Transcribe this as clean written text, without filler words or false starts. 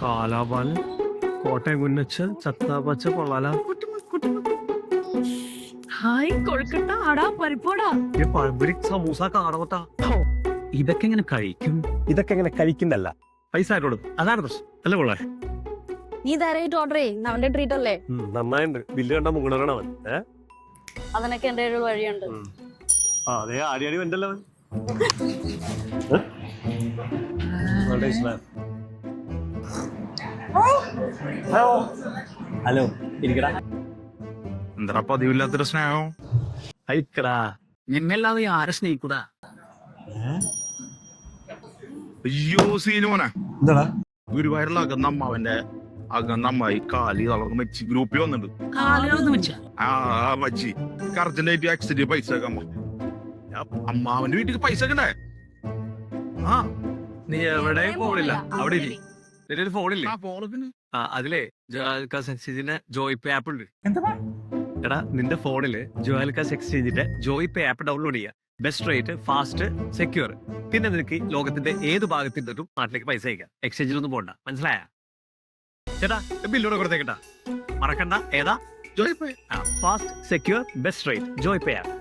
കാലാപാല് Kottayam കുന്നച്ച് ചത്താപ്പച്ച കൊള്ളാല hi കൊഴുക്കട്ട അടാ പരിപ്പോടാ പഴംപൊരി സമൂസ കാടമുട്ട ഇതൊക്കെ എങ്ങനെ കഴിക്കും? ഇതൊക്കെ എങ്ങനെ കഴിക്കുന്നല്ല. പൈസ ആയിട്ട് കൊടുക്കും, അതാണ് പ്രശ്നം. അല്ല കൊള്ളേ നീ ധാരായിട്ട് ഓർഡർ ചെയ്യും അവന്റെ ട്രീറ്റ് അല്ലേ? നന്നായിട്ടുണ്ട്. ബില്ല് കണ്ട മുങ്ങണവൻ അവൻ. അതിനൊക്കെ എന്റെ ഒരു വഴിയുണ്ട്. അതെ ആടിയാടി വന്നല്ലോ അവൻ. ഹലോ ഇരിക്കടാ. എന്താ പതിവില്ലാത്തൊരു സ്നേഹം? അയക്കടാ, ഞങ്ങല്ലാതെ ആരെ സ്നേഹിക്കൂടാ. അയ്യോ സീന് മോനെ, എന്താടാ ഗുരുവായൂരിൽ അകന്നമ്മാവന്റെ അകന്നമ്മായി കാലി തളർന്ന് മച്ചി ഗ്രൂപ്പിൽ വന്നിട്ടുണ്ട്. ആ മച്ചി അർജന്റായിട്ട് ആക്സിഡന്റ് പൈസ അമ്മാവന്റെ വീട്ടിൽ പൈസ ഒക്കെ ആ നീ എവിടെ പോണില്ല, അവിടെ ഇല്ലേ നിന്റെ ഒരു ഫോണില്ലേ? അതിലേ ജോയൽക്കാസ് എക്സ്ചേഞ്ചിന്റെ ജോയ് പേ ആപ്പ് ഉണ്ട്. എടാ നിന്റെ ഫോണില് ജോയൽക്കാസ് എക്സ്ചേഞ്ചിന്റെ ജോയ് പേ ആപ്പ് ഡൗൺലോഡ് ചെയ്യുക. Best rate, fast, secure. പിന്നെ നിനക്ക് ലോകത്തിന്റെ ഏത് ഭാഗത്തിൽ നിന്നും നാട്ടിലേക്ക് പൈസ അയക്കാം. എക്സ്ചേഞ്ചിലൊന്നും പോകണ്ട, മനസ്സിലായ? ചേട്ടാ ബില്ലോടെ കൊടുത്തേക്കട്ടാ, മറക്കണ്ട. ഏതാ? Joy Pay. Fast, secure, best rate, Joy Pay app.